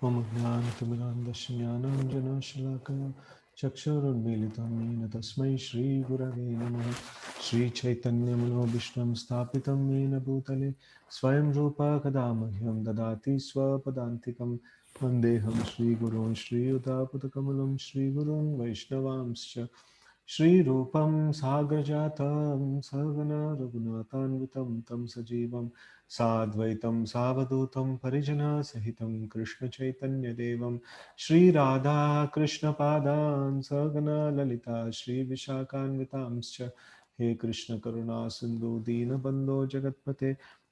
मम ज्ञानतिमिरान्धस्य ज्ञानाञ्जनशलाकया चक्षुरुन्मीलितं येन तस्मै श्रीगुरवे नमः। श्रीचैतन्यमनोभीष्टं स्थापितं येन भूतले स्वयं रूपा कदा मह्यं ददाति स्वपदान्तिकं। वन्देऽहं श्रीगुरून् श्रीयुतापदकमलं श्रीगुरून् वैष्णवांश्च श्रीरूपं साग्रजातं सहगना रघुनाथान्वितं तं सजीवं साद्वैतं सावधूतं परिजनसहितं कृष्णचैतन्यदेवं श्रीराधा कृष्णपादान् सहगना ललिता श्रीविशाखान्वितांश्च। हे कृष्ण करुणा सिन्धु दीनबन्धो जगत्पते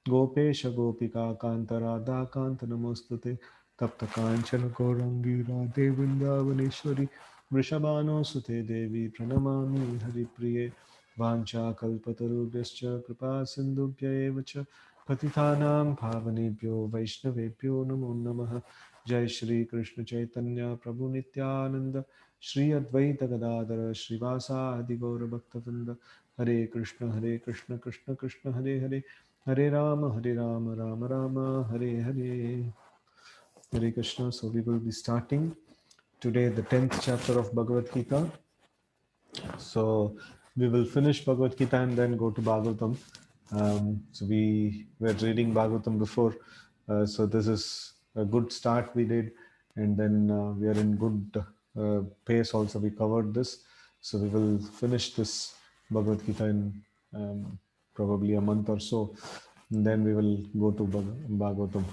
गोपेश गोपिका कान्त राधा कान्त नमोस्तुते। तप्त काञ्चन गौरङ्गी राधे वृन्दावनेश्वरी वृषभानुसुते देवी प्रणमामि हरिप्रिये। वाञ्छाकल्पतरुभ्यश्च कृपा सिन्धुभ्य एव च पतितानां पावनेभ्यो वैष्णवेभ्यो नमो नमः। जय श्री कृष्ण चैतन्य प्रभु नित्यानंद श्री अद्वैत गदाधर श्रीवासादि गौर भक्तवृंद। हरे कृष्ण कृष्ण कृष्ण हरे हरे, हरे Ram Ram Ram Hare Hare. Hare Krishna. So we will be starting today the 10th chapter of Bhagavad Gita. So we will finish Bhagavad Gita and then go to Bhagavatam. So we were reading Bhagavatam before, so this is a good start we did, and then we are in good pace. Also, we covered this, so we will finish this Bhagavad Gita in probably a month or so, and then we will go to Bhagavatam.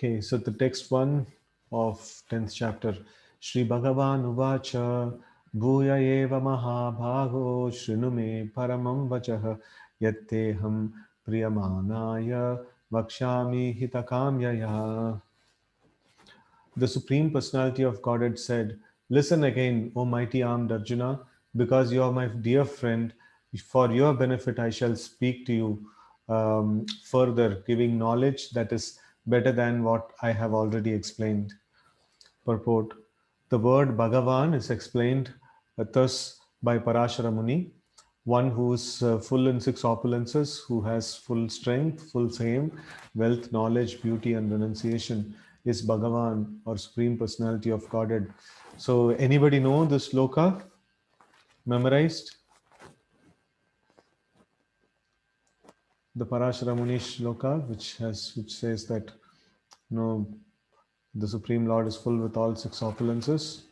Okay, so the text one of 10th chapter. Shri Bhagavan Uvacha Bhuya eva mahabhago shृणु me paramam vachah yatteham priyamanaya vakshami hitakamyaya. The Supreme Personality of Godhead said, "Listen again, O mighty armed Arjuna, because you are my dear friend. For your benefit, I shall speak to you further, giving knowledge that is better than what I have already explained." Purport. The word Bhagavan is explained thus by Parashara Muni, one who is full in six opulences, who has full strength, full fame, wealth, knowledge, beauty, and renunciation, is Bhagavan or Supreme Personality of Godhead. So, anybody know this sloka? Memorized? The Parashara Muni sloka, which says that the Supreme Lord is full with all six opulences.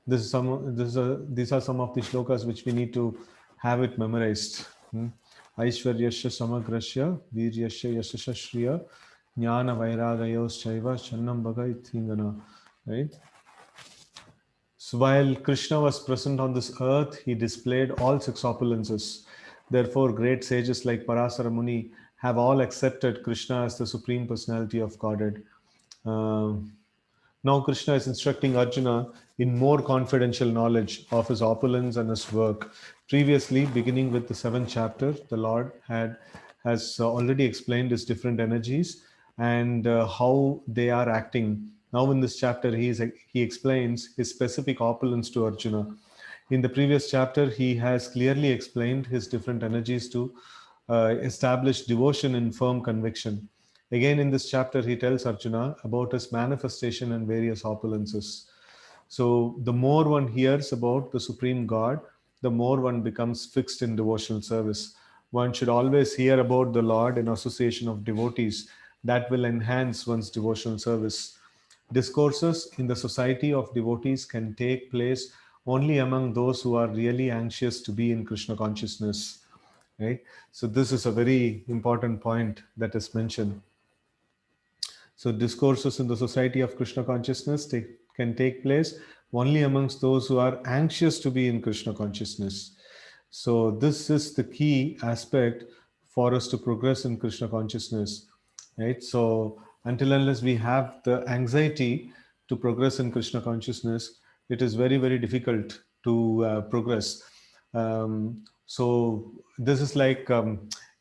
These are some of the shlokas which we need to have it memorized. Aishwaryasya samagrasya viryasya yasasya shriya jnana vairagayos chaiva channam bhagaithingana. Right? So while Krishna was present on this earth, he displayed all six opulences. Therefore, great sages like Parasara Muni have all accepted Krishna as the Supreme Personality of Godhead. Um, Now Krishna is instructing Arjuna in more confidential knowledge of his opulence and his work. Previously, beginning with the 7th chapter, the Lord has already explained his different energies and how they are acting. Now in this chapter, he explains his specific opulence to Arjuna. In the previous chapter, he has clearly explained his different energies to establish devotion and firm conviction. Again, in this chapter, he tells Arjuna about his manifestation and various opulences. So, the more one hears about the Supreme God, the more one becomes fixed in devotional service. One should always hear about the Lord in association of devotees. That will enhance one's devotional service. Discourses in the society of devotees can take place only among those who are really anxious to be in Krishna consciousness. Right? So, this is a very important point that is mentioned. So, discourses in the society of Krishna consciousness can take place only amongst those who are anxious to be in Krishna consciousness. So, this is the key aspect for us to progress in Krishna consciousness, right? So, until unless we have the anxiety to progress in Krishna consciousness, it is very, very difficult to progress. So, this is like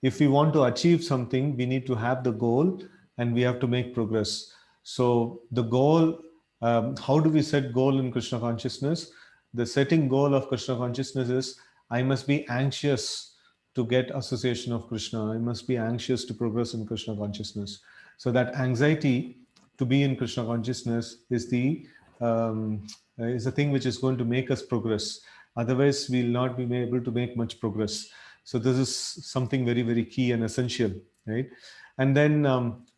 if we want to achieve something, we need to have the goal and we have to make progress. So, the goal, how do we set goal in Krishna consciousness? The setting goal of Krishna consciousness is I must be anxious to get association of Krishna. I must be anxious to progress in Krishna consciousness. So that anxiety to be in Krishna consciousness is the thing which is going to make us progress. Otherwise, we'll not be able to make much progress. So this is something very, very key and essential, right? And then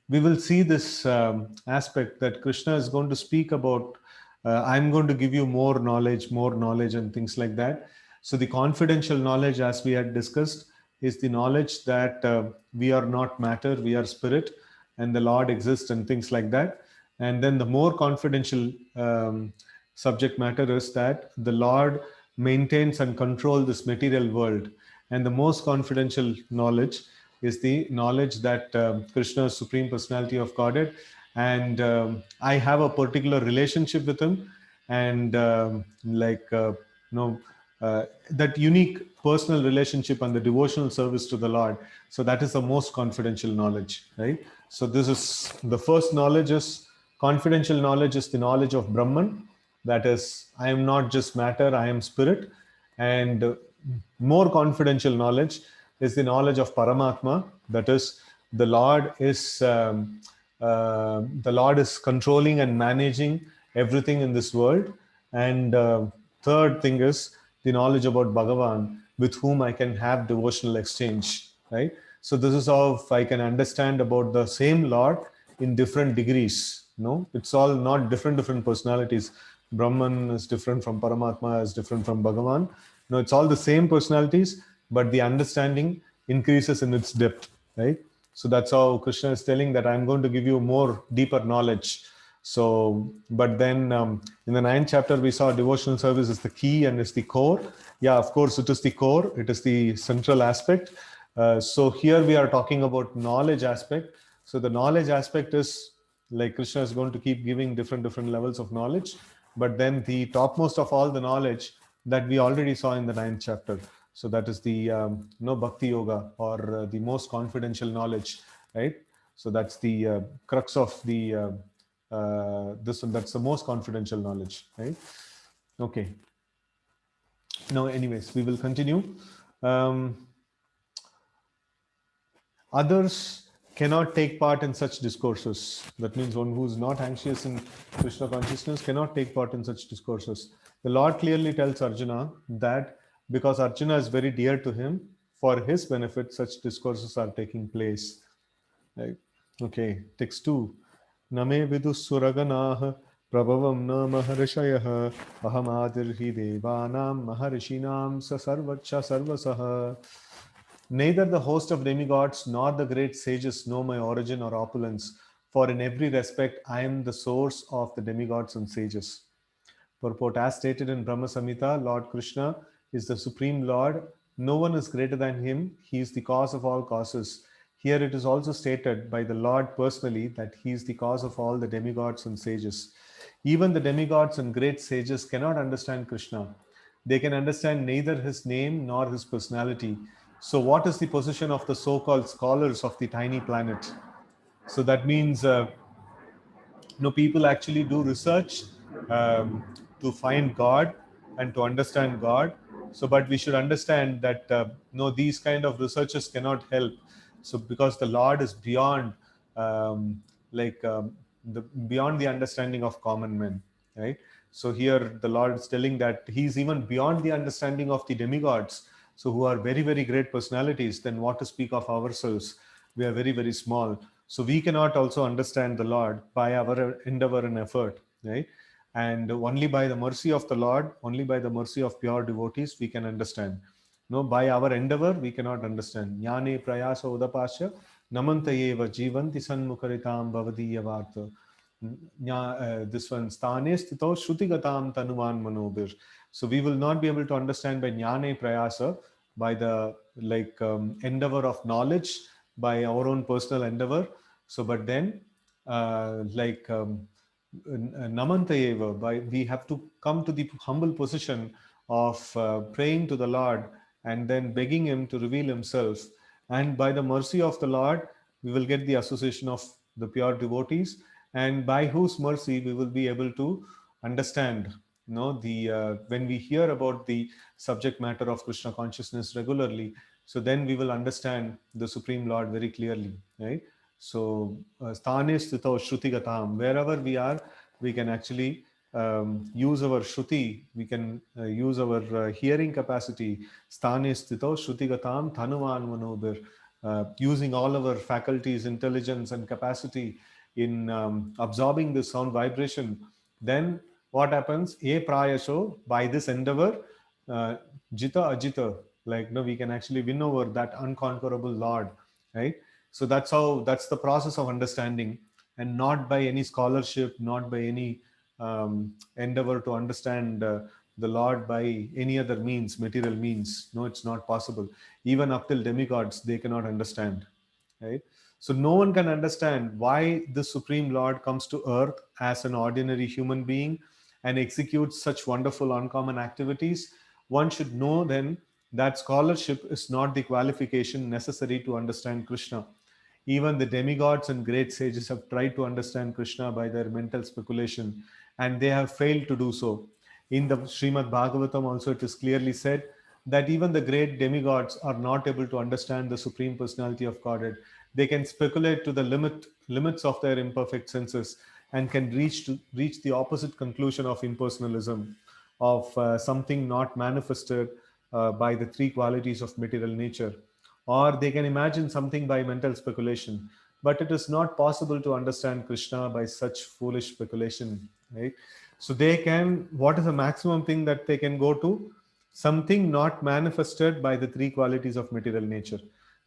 we will see this aspect that Krishna is going to speak about. I'm going to give you more knowledge, and things like that. So the confidential knowledge, as we had discussed, is the knowledge that we are not matter, we are spirit, and the Lord exists, and things like that. And then the more confidential subject matter is that the Lord maintains and controls this material world. And the most confidential knowledge is the knowledge that Krishna is Supreme Personality of Godhead, and I have a particular relationship with Him, and that unique personal relationship and the devotional service to the Lord. So that is the most confidential knowledge, right? So this is the first knowledge is confidential knowledge is the knowledge of Brahman. That is, I am not just matter, I am spirit. And more confidential knowledge is the knowledge of Paramatma. That is, the Lord is controlling and managing everything in this world. And third thing is the knowledge about Bhagavan, with whom I can have devotional exchange, right? So this is how I can understand about the same Lord in different degrees. No, it's all not different personalities. Brahman is different from Paramatma, is different from Bhagavan. No, it's all the same personalities, but the understanding increases in its depth, right? So that's how Krishna is telling that I'm going to give you more deeper knowledge. So, but then in the 9th chapter, we saw devotional service is the key and is the core. Yeah, of course, it is the core. It is the central aspect. So here we are talking about knowledge aspect. So the knowledge aspect is like Krishna is going to keep giving different levels of knowledge. But then the topmost of all the knowledge that we already saw in the 9th chapter. So that is the Bhakti Yoga, or the most confidential knowledge, right? So that's the crux of the this one. That's the most confidential knowledge, right? Okay. Now, anyways, we will continue. Others cannot take part in such discourses. That means one who is not anxious in Krishna consciousness cannot take part in such discourses. The Lord clearly tells Arjuna that because Arjuna is very dear to him, for his benefit, such discourses are taking place. Right? Okay, text 2. Name vidus suraganah prabhavam na maharishayah ahamadirhi devanam maharishinam sa sarvacha sarvasaha. Neither the host of demigods nor the great sages know my origin or opulence, for in every respect I am the source of the demigods and sages. Purport: as stated in Brahma Samhita, Lord Krishna is the Supreme Lord. No one is greater than him. He is the cause of all causes. Here it is also stated by the Lord personally that he is the cause of all the demigods and sages. Even the demigods and great sages cannot understand Krishna. They can understand neither his name nor his personality. So what is the position of the so-called scholars of the tiny planet? So that means people actually do research to find God and to understand God. So, but we should understand that these kind of researches cannot help. So, because the Lord is beyond, beyond the understanding of common men, right? So here the Lord is telling that He's even beyond the understanding of the demigods. So who are very, very great personalities. Then what to speak of ourselves? We are very, very small. So we cannot also understand the Lord by our endeavor and effort, right? And only by the mercy of the Lord, only by the mercy of pure devotees, we can understand. No, by our endeavor, we cannot understand. Jnane prayasa udapasya namanta eva jivanti sanmukaritam bhavadiyavarta. This one, sthane sthito shrutigatam tanuvan manobir. So we will not be able to understand by jnane prayasa, by the endeavor of knowledge, by our own personal endeavor. So, but then, namanta eva, by we have to come to the humble position of praying to the Lord and then begging Him to reveal Himself. And by the mercy of the Lord, we will get the association of the pure devotees, and by whose mercy we will be able to understand. When we hear about the subject matter of Krishna consciousness regularly, So then we will understand the Supreme Lord very clearly, right? So sthane sthito shruti-gatam, wherever we are, we can actually use our shruti, we can use our hearing capacity, sthane sthito shruti-gatam thanuvan manobir, using all our faculties, intelligence and capacity in absorbing the sound vibration. Then what happens? A prayasho, by this endeavor, jita ajita, like no, we can actually win over that unconquerable Lord, right? So that's the process of understanding, and not by any scholarship, not by any endeavor to understand the Lord by any other means, material means. No, it's not possible. Even up till demigods, they cannot understand, right? So no one can understand why the Supreme Lord comes to earth as an ordinary human being and executes such wonderful, uncommon activities. One should know then that scholarship is not the qualification necessary to understand Krishna. Even the demigods and great sages have tried to understand Krishna by their mental speculation, and they have failed to do so. In the Srimad Bhagavatam also it is clearly said that even the great demigods are not able to understand the Supreme Personality of Godhead. They can speculate to the limits of their imperfect senses and can reach the opposite conclusion of impersonalism, of something not manifested by the three qualities of material nature. Or they can imagine something by mental speculation. But it is not possible to understand Krishna by such foolish speculation, right? So they can, what is the maximum thing that they can go to? Something not manifested by the three qualities of material nature.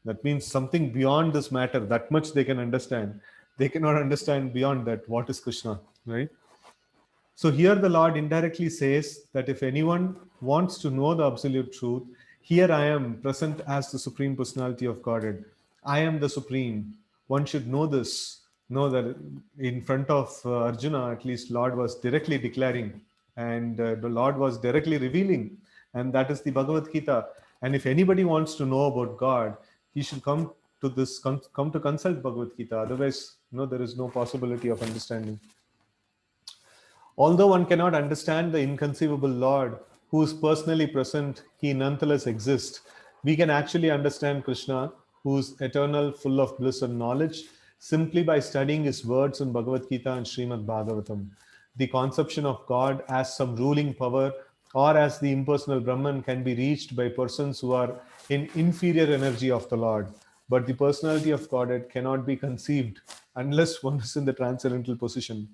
That means something beyond this matter, that much they can understand. They cannot understand beyond that what is Krishna, right? So here the Lord indirectly says that if anyone wants to know the absolute truth, here I am present as the Supreme Personality of Godhead. I am the Supreme. One should know this. Know that in front of Arjuna, at least Lord was directly declaring, and the Lord was directly revealing, and that is the Bhagavad Gita. And if anybody wants to know about God, he should come to this, come to consult Bhagavad Gita. Otherwise, there is no possibility of understanding. Although one cannot understand the inconceivable Lord who is personally present, he nonetheless exists. We can actually understand Krishna, who is eternal, full of bliss and knowledge, simply by studying his words in Bhagavad Gita and Srimad Bhagavatam. The conception of God as some ruling power or as the impersonal Brahman can be reached by persons who are in inferior energy of the Lord. But the personality of Godhead cannot be conceived unless one is in the transcendental position.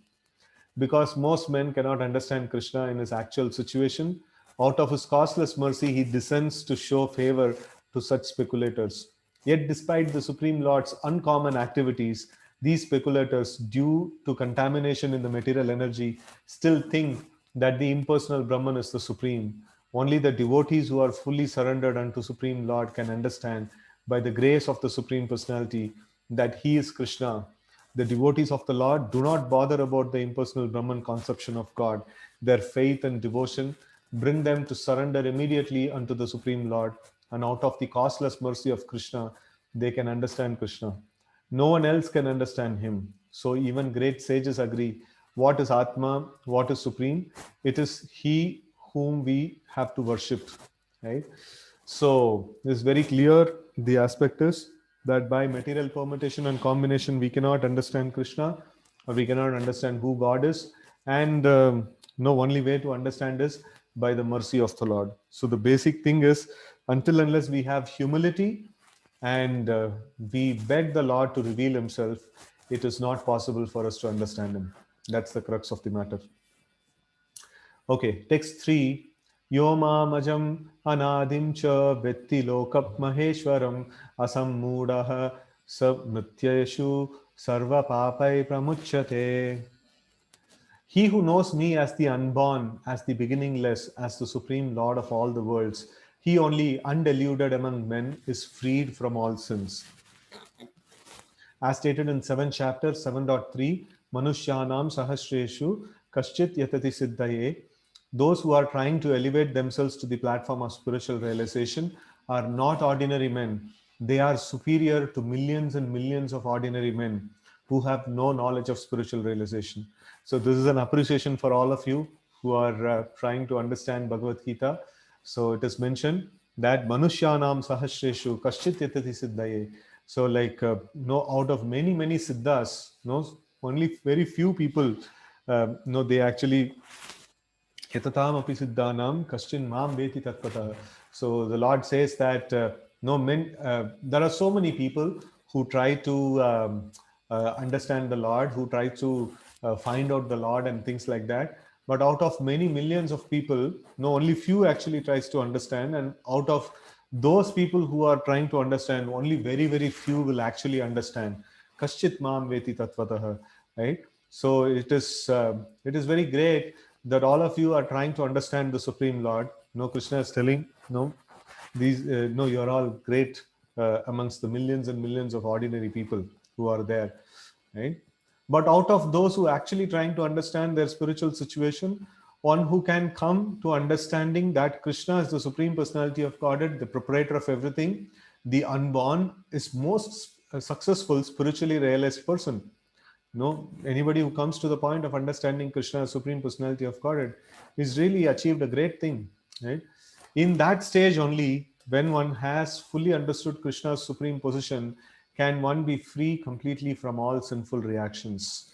Because most men cannot understand Krishna in his actual situation, out of his causeless mercy, he descends to show favor to such speculators. Yet, despite the Supreme Lord's uncommon activities, these speculators, due to contamination in the material energy, still think that the impersonal Brahman is the Supreme. Only the devotees who are fully surrendered unto Supreme Lord can understand, by the grace of the Supreme Personality, that He is Krishna. The devotees of the Lord do not bother about the impersonal Brahman conception of God. Their faith and devotion bring them to surrender immediately unto the Supreme Lord, and out of the causeless mercy of Krishna, they can understand Krishna. No one else can understand him. So even great sages agree. What is Atma? What is Supreme? It is He whom we have to worship. Right? So it's very clear. The aspect is that by material permutation and combination, we cannot understand Krishna, or we cannot understand who God is. And no, only way to understand is by the mercy of the Lord. So the basic thing is, until unless we have humility and we beg the Lord to reveal himself, it is not possible for us to understand him. That's the crux of the matter. Okay, text 3. Yo mamajam anadim cha vetti lokap maheshwaram asammudaha samrityeshu sarva papai pramuchyate. He who knows me as the unborn, as the beginningless, as the supreme Lord of all the worlds, he only, undeluded among men, is freed from all sins. As stated in 7th chapter, 7.3, Manushyanam Sahasreshu Kaschit Yatati Siddhaye. Those who are trying to elevate themselves to the platform of spiritual realization are not ordinary men. They are superior to millions and millions of ordinary men who have no knowledge of spiritual realization. So this is an appreciation for all of you who are trying to understand Bhagavad Gita. So it is mentioned that Manushyanam Sahasreshu Kaschit Yatati Siddhaye. So like, out of many, many Siddhas, only very few people, they actually Yatatam api siddhanam kaschin mam veti tattvata. So the Lord says that there are so many people who try to understand the Lord, who try to find out the Lord and things like that. But out of many millions of people, only few actually tries to understand. And out of those people who are trying to understand, only very, very few will actually understand. Kaschit mam veti tattvataha, right? So it is very great that all of you are trying to understand the Supreme Lord. Krishna is telling, you're all great amongst the millions and millions of ordinary people who are there, right? But out of those who actually trying to understand their spiritual situation, one who can come to understanding that Krishna is the Supreme Personality of Godhead, the proprietor of everything, the unborn, is most successful spiritually realized person. Anybody who comes to the point of understanding Krishna as Supreme Personality of Godhead is really achieved a great thing, right? In that stage only, when one has fully understood Krishna's supreme position, can one be free completely from all sinful reactions.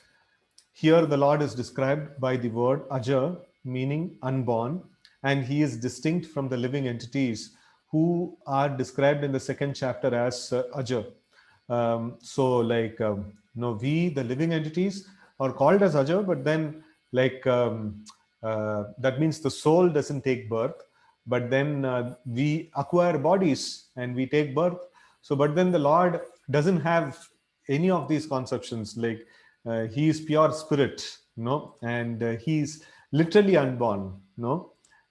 Here the Lord is described by the word Aja, meaning unborn, and he is distinct from the living entities who are described in the second chapter as Aja. So like, we, the living entities, are called as Aja, but then like, that means the soul doesn't take birth, but then we acquire bodies and we take birth. So, but then the Lord doesn't have any of these conceptions. Like, he is pure spirit, and he's literally unborn,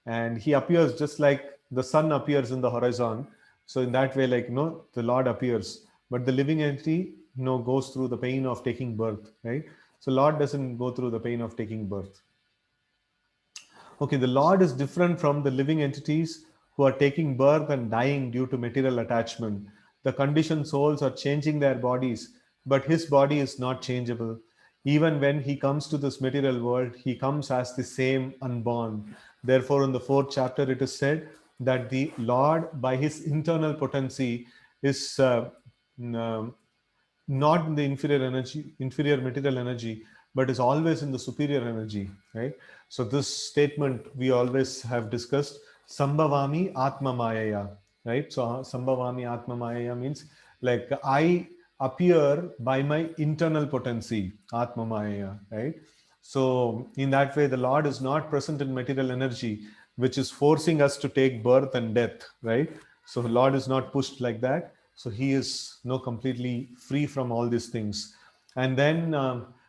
and he appears just like the sun appears in the horizon. So in that way, like, the Lord appears, but the living entity, goes through the pain of taking birth, right? So Lord doesn't go through the pain of taking birth. Okay, the Lord is different from the living entities who are taking birth and dying due to material attachment. The conditioned souls are changing their bodies, but his body is not changeable. Even when he comes to this material world, he comes as the same unborn. Therefore, in the fourth chapter, it is said that the Lord, by his internal potency, is not in the inferior material energy, but is always in the superior energy, right? So this statement we always have discussed, Sambhavami Atma Mayaya, right? So Sambhavami Atma Mayaya means like I appear by my internal potency, Atma Mayaya, right? So in that way, the Lord is not present in material energy, which is forcing us to take birth and death, right? So the Lord is not pushed like that. So he is completely free from all these things. And then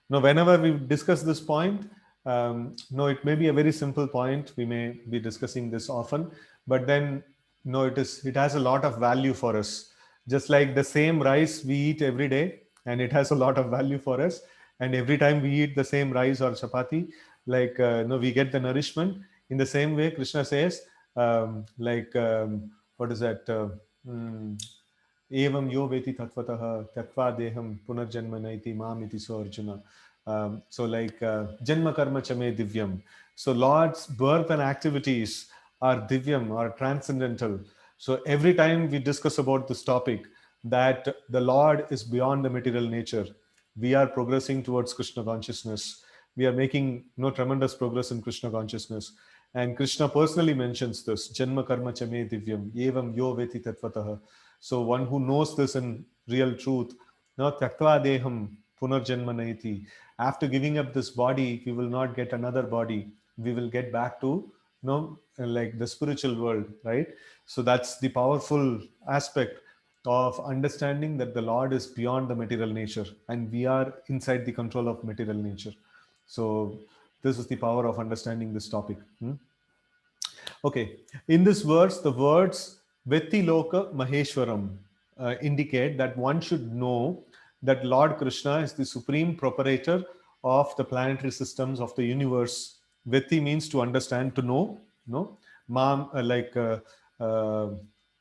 whenever we discuss this point, it may be a very simple point. We may be discussing this often, but then it has a lot of value for us. Just like the same rice we eat every day, and it has a lot of value for us. And every time we eat the same rice or chapati, like we get the nourishment. In the same way, Krishna says, what is that? Evam yo veti tattvataha tatva deham punarjanma naiti mam iti so Arjuna. So like, janma karma chame divyam. So Lord's birth and activities are divyam, are transcendental. So every time we discuss about this topic, that the Lord is beyond the material nature, we are progressing towards Krishna consciousness. We are making tremendous progress in Krishna consciousness. And Krishna personally mentions this, Janma karma chame divyam, evam yo veti tatvataha. So one who knows this in real truth, tyaktva deham punarjanma naiti. After giving up this body, we will not get another body. We will get back to, like the spiritual world, right? So that's the powerful aspect of understanding that the Lord is beyond the material nature and we are inside the control of material nature. So this is the power of understanding this topic. Okay, in this verse, the words Vetti Loka Maheshwaram indicate that one should know that Lord Krishna is the supreme proprietor of the planetary systems of the universe. Vetti means to understand, to know, no? Mam,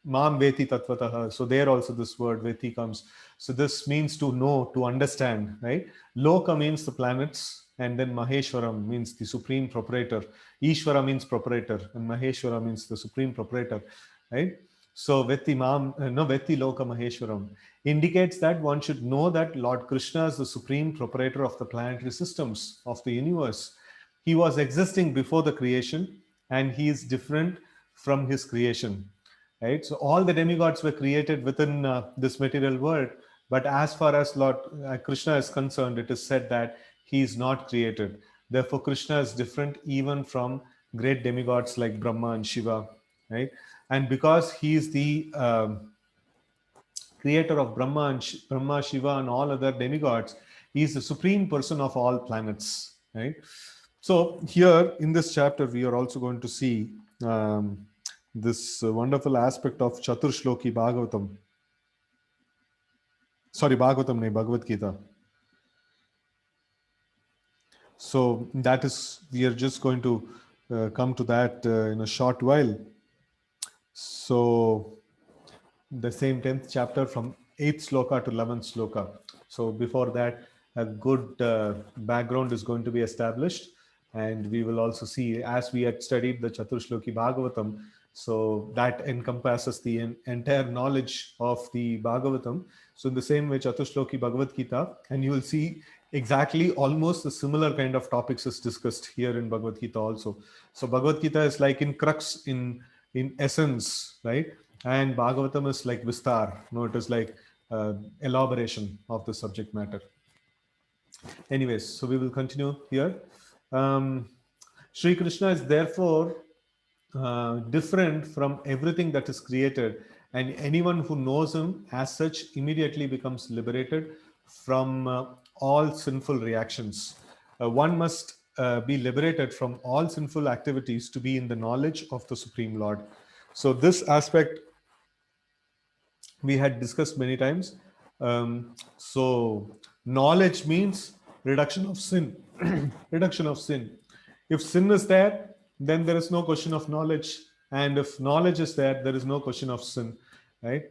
Mam Veti Tatvataha. So there also this word Veti comes. So this means to know, to understand, right? Loka means the planets, and then Maheshwaram means the supreme proprietor. Ishvara means proprietor, and Maheshwara means the supreme proprietor, right? So Vetti Loka Maheshwaram indicates that one should know that Lord Krishna is the supreme proprietor of the planetary systems of the universe. He was existing before the creation, and he is different from his creation. Right? So all the demigods were created within this material world, but as far as Lord Krishna is concerned, it is said that he is not created. Therefore, Krishna is different even from great demigods like Brahma and Shiva, right? And because he is the creator of Brahma, Shiva, and all other demigods, he is the supreme person of all planets, right? So here in this chapter, we are also going to see this wonderful aspect of Chaturshloki Bhagavatam. Sorry, Bhagavatam, nahi, Bhagavad Gita. So that is, we are just going to come to that in a short while. So the same 10th chapter from 8th sloka to 11th sloka. So before that, a good background is going to be established, and we will also see, as we had studied the Chaturshloki Bhagavatam, so that encompasses the entire knowledge of the Bhagavatam. So in the same way, Chaturshloki Bhagavad Gita, and you will see exactly almost the similar kind of topics is discussed here in Bhagavad Gita also. So Bhagavad Gita is like in crux, in essence, right? And Bhagavatam is like Vistar. No, it is like elaboration of the subject matter. Anyways, so we will continue here. Sri Krishna is therefore different from everything that is created, and anyone who knows him as such immediately becomes liberated from all sinful reactions. One must be liberated from all sinful activities to be in the knowledge of the Supreme Lord. So this aspect we had discussed many times. So knowledge means reduction of sin. Reduction of sin. If sin is there, then there is no question of knowledge, and if knowledge is there, there is no question of sin, right?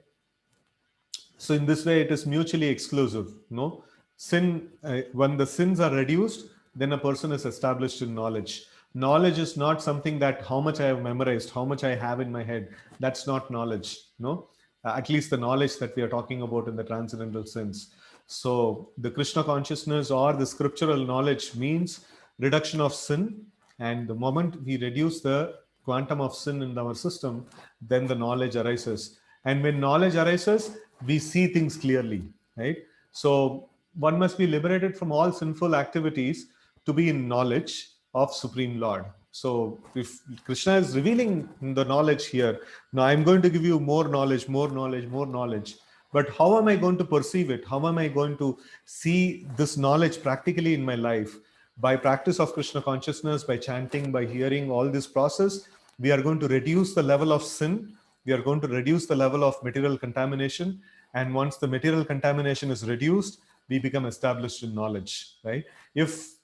So in this way, it is mutually exclusive. No sin. When the sins are reduced, then a person is established in knowledge. Knowledge is not something that how much I have memorized, how much I have in my head. That's not knowledge. No, at least the knowledge that we are talking about in the transcendental sense. So the Krishna consciousness or the scriptural knowledge means reduction of sin, and the moment we reduce the quantum of sin in our system, then the knowledge arises. And when knowledge arises, we see things clearly, right? So one must be liberated from all sinful activities to be in knowledge of Supreme Lord. So if Krishna is revealing the knowledge here, now I'm going to give you more knowledge, more knowledge, more knowledge. But how am I going to perceive it? How am I going to see this knowledge practically in my life? By practice of Krishna consciousness, by chanting, by hearing, all this process, we are going to reduce the level of sin. We are going to reduce the level of material contamination. And once the material contamination is reduced, we become established in knowledge, right? If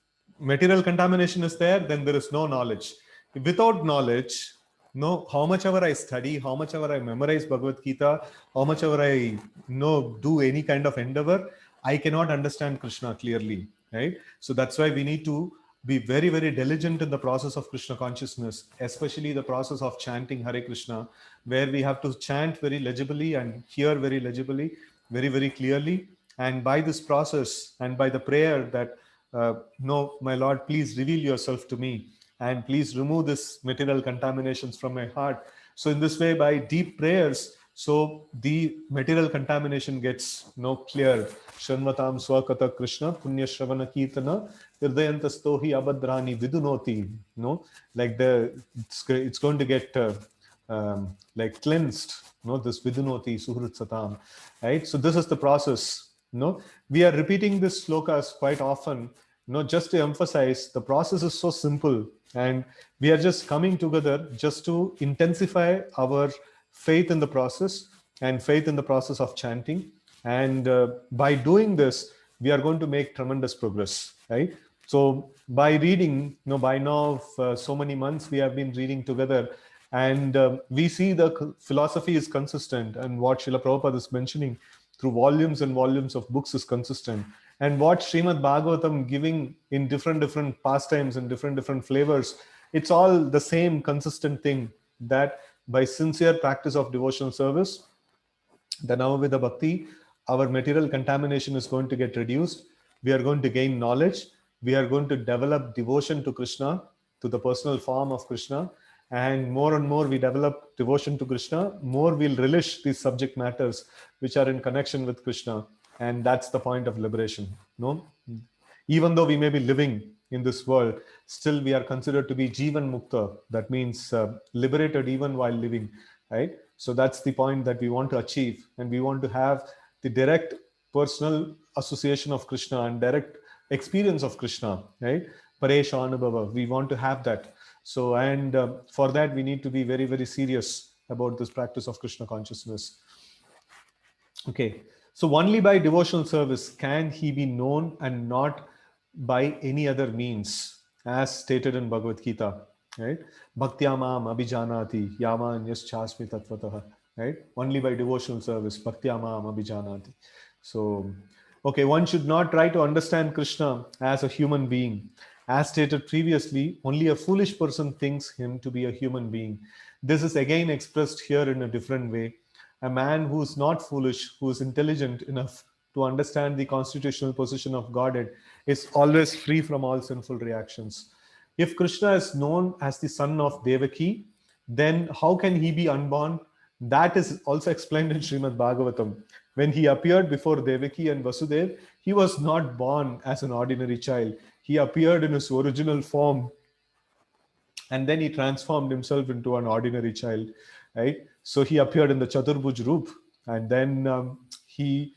material contamination is there, then there is no knowledge. Without knowledge, no, how much ever I study, how much ever I memorize Bhagavad Gita, how much ever I do any kind of endeavor, I cannot understand Krishna clearly, right? So that's why we need to be very, very diligent in the process of Krishna consciousness, especially the process of chanting Hare Krishna, where we have to chant very legibly and hear very legibly, very, very clearly. And by this process and by the prayer that, no, my Lord, please reveal yourself to me, and please remove this material contaminations from my heart. So in this way, by deep prayers, so the material contamination gets cleared. Shanvatam swakata Krishna punya shravana kirtana hirdayantastohi abhadrani vidunoti. Like it's going to get like cleansed. This vidunoti suhrit satam. Right. So this is the process. We are repeating this slokas quite often. Just to emphasize, the process is so simple, and we are just coming together just to intensify our faith in the process and faith in the process of chanting. And by doing this, we are going to make tremendous progress, right? So by reading, by now so many months we have been reading together, and we see the philosophy is consistent, and what Srila Prabhupada is mentioning through volumes and volumes of books is consistent. And what Srimad Bhagavatam giving in different pastimes and different flavors, it's all the same consistent thing, that by sincere practice of devotional service, the Navavida Bhakti, our material contamination is going to get reduced. We are going to gain knowledge. We are going to develop devotion to Krishna, to the personal form of Krishna. And more we develop devotion to Krishna, more we'll relish these subject matters which are in connection with Krishna. And that's the point of liberation. No? Even though we may be living in this world, still we are considered to be Jivan Mukta. That means liberated even while living, right? So that's the point that we want to achieve. And we want to have the direct personal association of Krishna and direct experience of Krishna, right? Paresha Anubhava. We want to have that. So, and for that, we need to be very, very serious about this practice of Krishna consciousness. Okay. So only by devotional service can he be known and not by any other means, as stated in Bhagavad Gita, right? Bhaktyamam abhijanati yaman yaschasmi tatvatah, right? Only by devotional service, bhaktyamam abhijanati. So, okay, one should not try to understand Krishna as a human being. As stated previously, only a foolish person thinks him to be a human being. This is again expressed here in a different way. A man who is not foolish, who is intelligent enough to understand the constitutional position of Godhead, is always free from all sinful reactions. If Krishna is known as the son of Devaki, then how can he be unborn? That is also explained in Srimad Bhagavatam. When he appeared before Devaki and Vasudev, he was not born as an ordinary child. He appeared in his original form, and then he transformed himself into an ordinary child, right? So he appeared in the Chaturbhuj Roop, and then he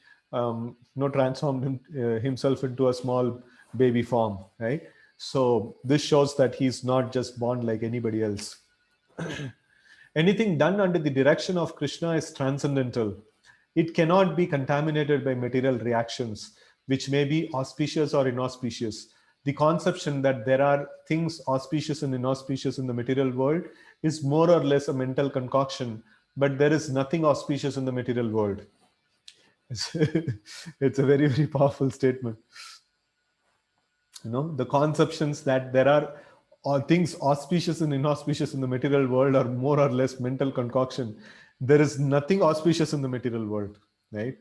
transformed himself into a small baby form, right? So this shows that he's not just born like anybody else. Anything done under the direction of Krishna is transcendental. It cannot be contaminated by material reactions, which may be auspicious or inauspicious. The conception that there are things auspicious and inauspicious in the material world is more or less a mental concoction, but there is nothing auspicious in the material world. It's a very, very powerful statement. The conceptions that there are things auspicious and inauspicious in the material world are more or less mental concoction. There is nothing auspicious in the material world, right?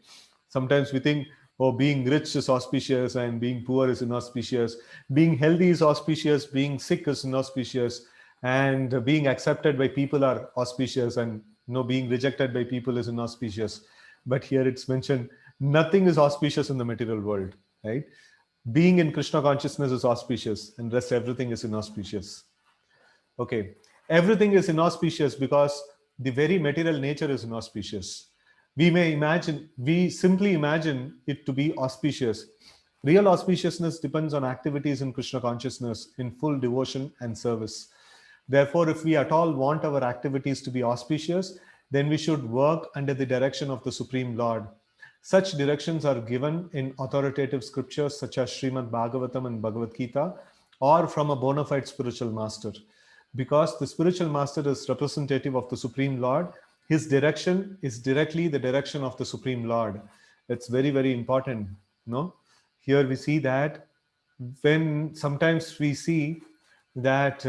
Sometimes we think, oh, being rich is auspicious and being poor is inauspicious. Being healthy is auspicious, being sick is inauspicious, and being accepted by people are auspicious, and being rejected by people is inauspicious. But here it's mentioned, nothing is auspicious in the material world, right? Being in Krishna consciousness is auspicious, and rest everything is inauspicious. Okay, everything is inauspicious because the very material nature is inauspicious. We simply imagine it to be auspicious. Real auspiciousness depends on activities in Krishna consciousness in full devotion and service. Therefore, if we at all want our activities to be auspicious, then we should work under the direction of the Supreme Lord. Such directions are given in authoritative scriptures such as Srimad Bhagavatam and Bhagavad Gita, or from a bona fide spiritual master. Because the spiritual master is representative of the Supreme Lord, his direction is directly the direction of the Supreme Lord. It's very, very important. Here we see that when sometimes we see that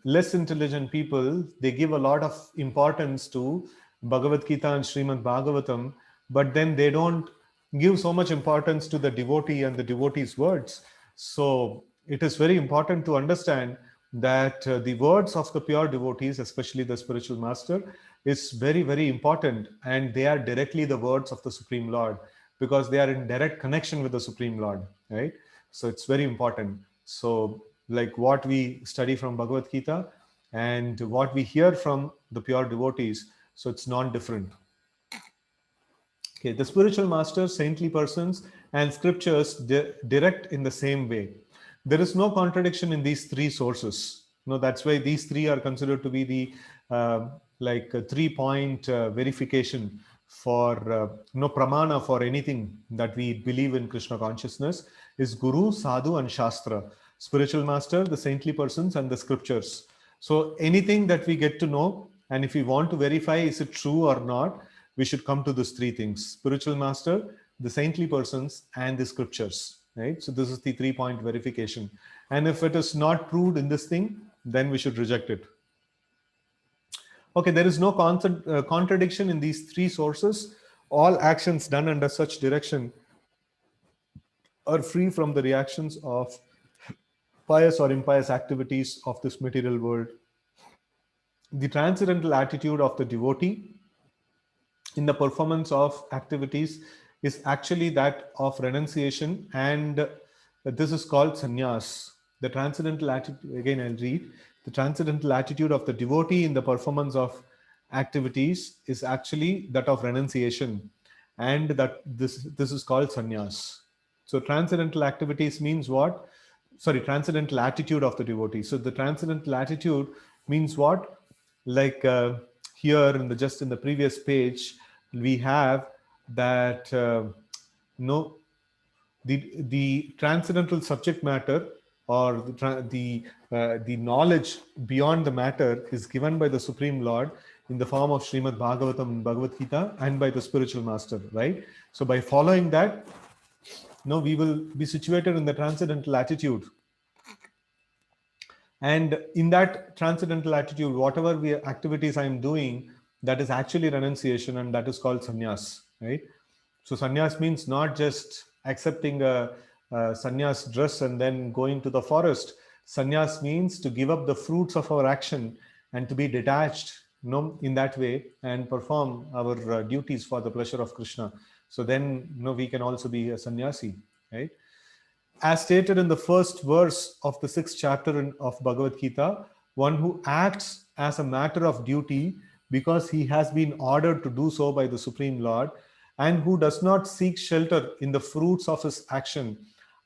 less intelligent people, they give a lot of importance to Bhagavad Gita and Srimad Bhagavatam, but then they don't give so much importance to the devotee and the devotee's words. So it is very important to understand that the words of the pure devotees, especially the spiritual master, is very, very important, and they are directly the words of the Supreme Lord, because they are in direct connection with the Supreme Lord, right? So it's very important. So like what we study from Bhagavad Gita and what we hear from the pure devotees, so it's non-different. Okay, the spiritual masters, saintly persons, and scriptures direct in the same way. There is no contradiction in these three sources. That's why these three are considered to be the 3-point verification for pramana for anything that we believe in Krishna consciousness is Guru, Sadhu, and Shastra. Spiritual master, the saintly persons, and the scriptures. So anything that we get to know, and if we want to verify is it true or not, we should come to these three things: spiritual master, the saintly persons, and the scriptures, right? So this is the 3-point verification. And if it is not proved in this thing, then we should reject it. Okay, there is no contradiction in these three sources. All actions done under such direction are free from the reactions of pious or impious activities of this material world. The transcendental attitude of the devotee in the performance of activities is actually that of renunciation, and this is called sannyas. The transcendental attitude, again I'll read, the transcendental attitude of the devotee in the performance of activities is actually that of renunciation, and that this is called sannyas. So transcendental activities means what? Sorry, transcendental attitude of the devotee. So the transcendental attitude means what? Like here in the just in the previous page, we have that no the transcendental subject matter, or the knowledge beyond the matter is given by the Supreme Lord in the form of Srimad Bhagavatam, Bhagavad Gita, and by the spiritual master, right? So by following that, we will be situated in the transcendental attitude, and in that transcendental attitude, whatever activities I am doing, that is actually renunciation, and that is called sannyas, right? So sannyas means not just accepting a sannyas dress and then going to the forest. Sannyas means to give up the fruits of our action and to be detached, in that way, and perform our duties for the pleasure of Krishna. So then, we can also be a sannyasi, right? As stated in the first verse of the sixth chapter of Bhagavad Gita, one who acts as a matter of duty because he has been ordered to do so by the Supreme Lord, and who does not seek shelter in the fruits of his action,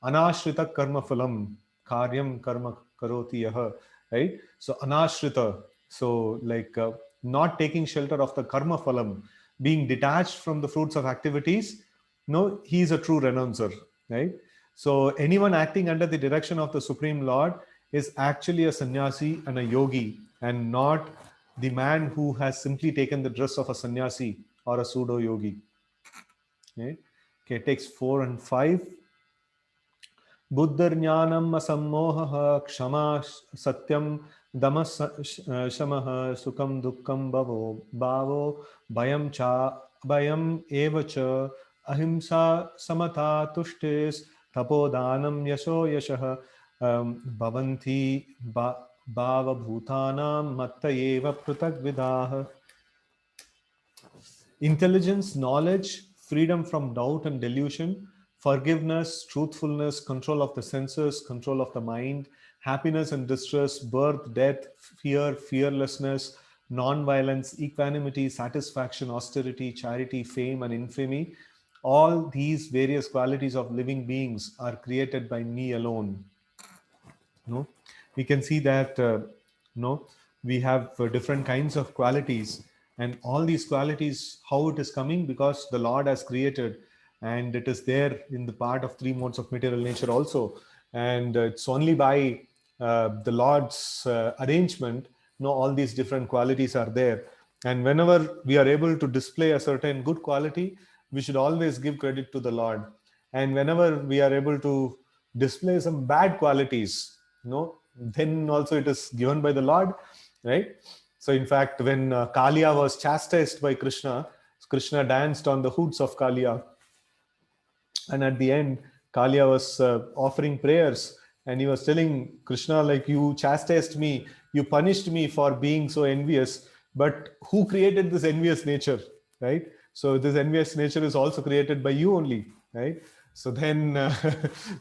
anashrita karma phalam, karyam karma karoti yaha, right? So anashrita, so like not taking shelter of the karma phalam, being detached from the fruits of activities, no, he is a true renouncer, right? So anyone acting under the direction of the Supreme Lord is actually a sannyasi and a yogi, and not the man who has simply taken the dress of a sannyasi or a pseudo yogi. Okay, takes 4 and 5. बुद्धिर्ज्ञानम् असम्मोहः क्षमा सत्यं दमः शमः सुखं दुःखं भवो भावो भयं च भयम् एव च अहिंसा समता तुष्टिस् तपोदानं यशो यशः भवन्ति भावभूतानां मत्त एव पृथग्विधाः. Intelligence, knowledge, freedom from doubt and delusion, forgiveness, truthfulness, control of the senses, control of the mind, happiness and distress, birth, death, fear, fearlessness, non-violence, equanimity, satisfaction, austerity, charity, fame, and infamy. All these various qualities of living beings are created by me alone. No, we can see that no, we have different kinds of qualities, and all these qualities, how it is coming, because the Lord has created, and it is there in the part of three modes of material nature also, and it's only by the Lord's arrangement, all these different qualities are there. And whenever we are able to display a certain good quality, we should always give credit to the Lord. And whenever we are able to display some bad qualities, then also it is given by the Lord, right? So in fact, when Kalia was chastised by Krishna, Krishna danced on the hoods of Kalia, and at the end Kalia was offering prayers, and he was telling Krishna, like, you chastised me, you punished me for being so envious, but who created this envious nature, right? So this envious nature is also created by you only, right? So then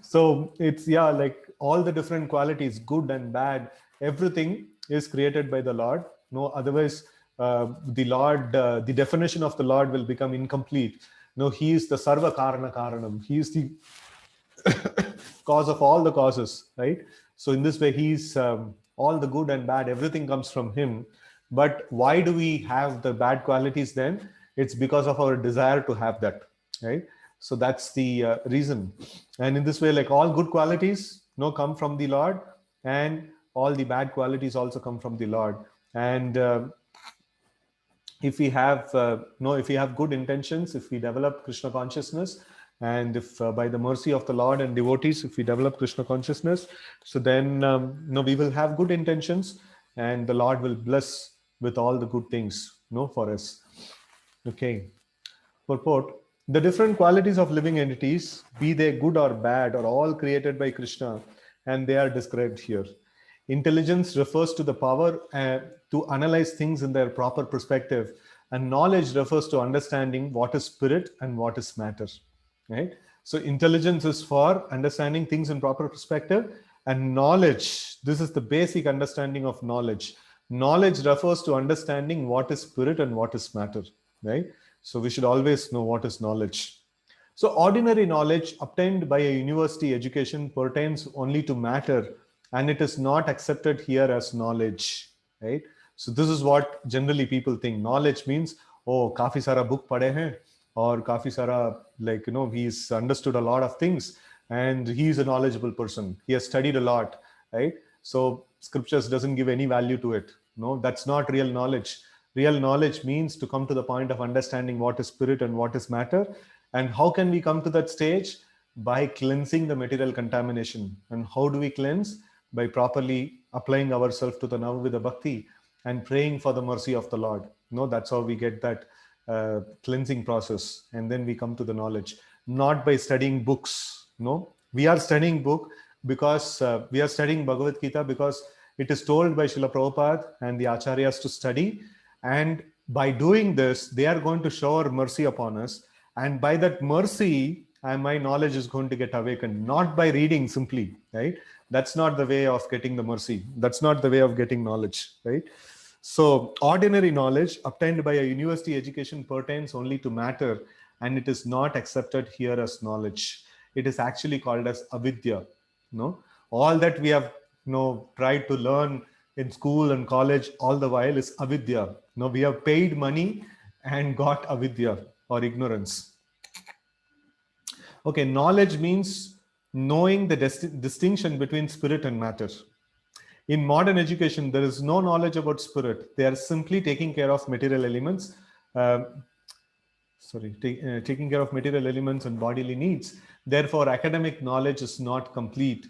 so it's, yeah, like all the different qualities, good and bad, everything is created by the Lord. No, otherwise the Lord, the definition of the Lord will become incomplete. No, he is the sarva karana karanam, he is the cause of all the causes, right? So in this way, he's all the good and bad, everything comes from him. But why do we have the bad qualities then? It's because of our desire to have that, right? So that's the reason. And in this way, like all good qualities come from the Lord, and all the bad qualities also come from the Lord. And if we have if we have good intentions, if we develop Krishna consciousness, and if by the mercy of the Lord and devotees, if we develop Krishna consciousness, so then we will have good intentions, and the Lord will bless with all the good things, for us. Okay. Purport: the different qualities of living entities, be they good or bad, are all created by Krishna, and they are described here. Intelligence refers to the power to analyze things in their proper perspective, and knowledge refers to understanding what is spirit and what is matter. Right? So, intelligence is for understanding things in proper perspective, and knowledge, this is the basic understanding of knowledge. Knowledge refers to understanding what is spirit and what is matter. Right? So we should always know what is knowledge. So ordinary knowledge obtained by a university education pertains only to matter, and it is not accepted here as knowledge, right? So this is what generally people think. Knowledge means, oh, काफी सारा book पढ़े हैं, और काफी सारा, like, he's understood a lot of things, and he's a knowledgeable person. He has studied a lot, right? So scriptures doesn't give any value to it. No, that's not real knowledge. Real knowledge means to come to the point of understanding what is spirit and what is matter. And how can we come to that stage? By cleansing the material contamination. And how do we cleanse? By properly applying ourselves to the Navavida Bhakti and praying for the mercy of the Lord. That's how we get that cleansing process. And then we come to the knowledge. Not by studying books. No, we are studying book because we are studying Bhagavad Gita because it is told by Srila Prabhupada and the Acharyas to study. And by doing this, they are going to shower mercy upon us. And by that mercy, my knowledge is going to get awakened, not by reading simply, right? That's not the way of getting the mercy. That's not the way of getting knowledge, right? So ordinary knowledge obtained by a university education pertains only to matter, and it is not accepted here as knowledge. It is actually called as avidya. All that we have tried to learn in school and college all the while is avidya. We have paid money and got avidya, or ignorance. Okay, knowledge means knowing the distinction between spirit and matter. In modern education, there is no knowledge about spirit. They are simply taking care of material elements. Taking care of material elements and bodily needs. Therefore, academic knowledge is not complete.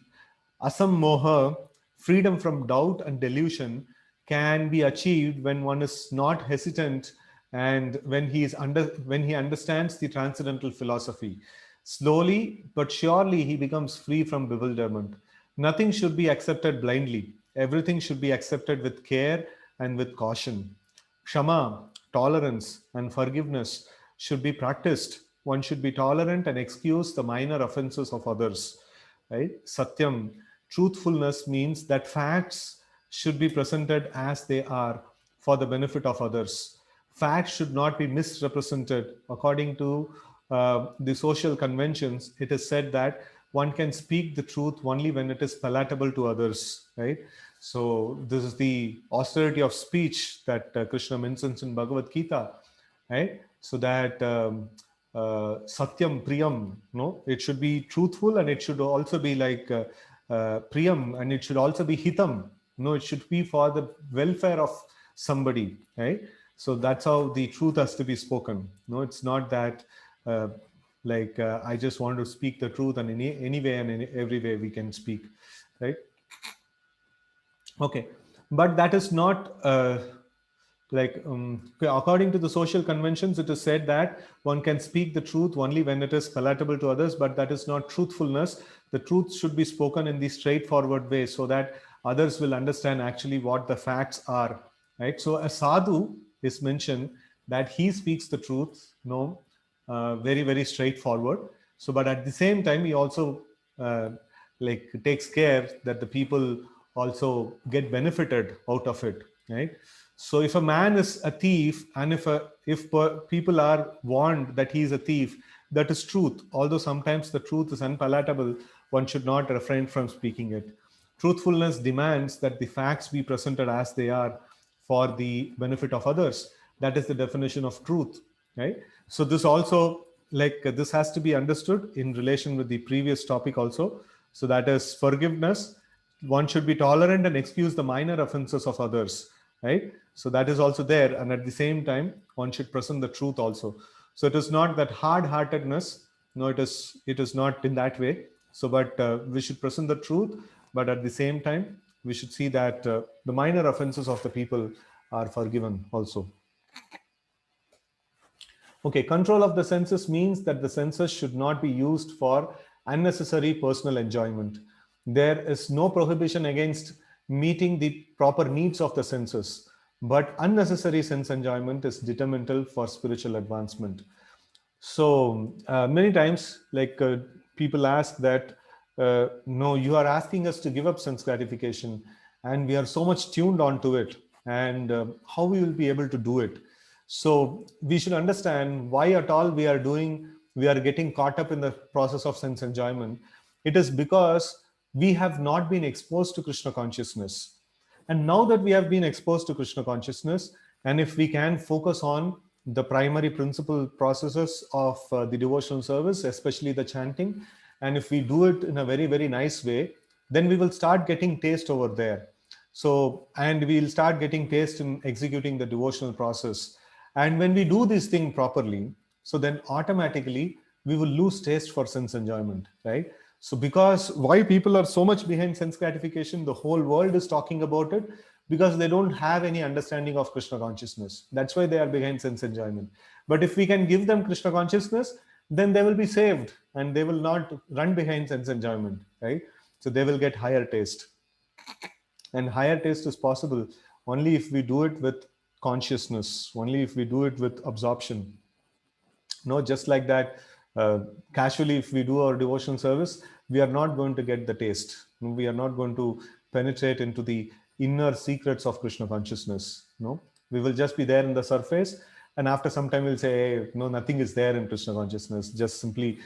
Asam moha, freedom from doubt and delusion, can be achieved when one is not hesitant and when he understands the transcendental philosophy. Slowly but surely he becomes free from bewilderment. Nothing should be accepted blindly. Everything should be accepted with care and with caution. Kshama, tolerance, and forgiveness should be practiced. One should be tolerant and excuse the minor offenses of others. Right? Satyam, truthfulness means that facts should be presented as they are for the benefit of others. Facts should not be misrepresented. According to the social conventions, it is said that one can speak the truth only when it is palatable to others, right? So this is the austerity of speech that Krishna mentions in Bhagavad Gita, right? So that Satyam, Priyam, it should be truthful, and it should also be like Priyam, and it should also be Hitam. It should be for the welfare of somebody, right? So that's how the truth has to be spoken. It's not that I just want to speak the truth, and in any way and in every way we can speak, right? Okay, but that is not according to the social conventions, it is said that one can speak the truth only when it is palatable to others, but that is not truthfulness. The truth should be spoken in the straightforward way so that others will understand actually what the facts are, right? So a sadhu is mentioned that he speaks the truth, very, very straightforward. So, but at the same time, he also takes care that the people also get benefited out of it, right? So if a man is a thief, and if people are warned that he is a thief, that is truth. Although sometimes the truth is unpalatable, one should not refrain from speaking it. Truthfulness demands that the facts be presented as they are for the benefit of others. That is the definition of truth, right? So this also, this has to be understood in relation with the previous topic also. So that is forgiveness. One should be tolerant and excuse the minor offenses of others, right? So that is also there, and at the same time one should present the truth also. So it is not that hard-heartedness, it is not in that way. So but we should present the truth, but at the same time we should see that the minor offenses of the people are forgiven also. Okay, control of the senses means that the senses should not be used for unnecessary personal enjoyment. There is no prohibition against meeting the proper needs of the senses, but unnecessary sense enjoyment is detrimental for spiritual advancement. So many times, like people ask that, no, you are asking us to give up sense gratification, and we are so much tuned onto it, and how we will be able to do it. So we should understand why at all we are getting caught up in the process of sense enjoyment. It is because we have not been exposed to Krishna consciousness. And now that we have been exposed to Krishna consciousness, and if we can focus on the primary principal processes of the devotional service, especially the chanting, and if we do it in a very, very nice way, then we will start getting taste over there. So, and we'll start getting taste in executing the devotional process. And when we do this thing properly, so then automatically we will lose taste for sense enjoyment, right? So because why people are so much behind sense gratification, the whole world is talking about it, because they don't have any understanding of Krishna consciousness. That's why they are behind sense enjoyment. But if we can give them Krishna consciousness, then they will be saved and they will not run behind sense enjoyment, right? So they will get higher taste. And higher taste is possible only if we do it with consciousness, only if we do it with absorption. No, just like that, casually, if we do our devotional service, we are not going to get the taste. We are not going to penetrate into the inner secrets of Krishna consciousness. No, we will just be there in the surface, and after some time, we'll say, hey, no, nothing is there in Krishna consciousness. Just simply,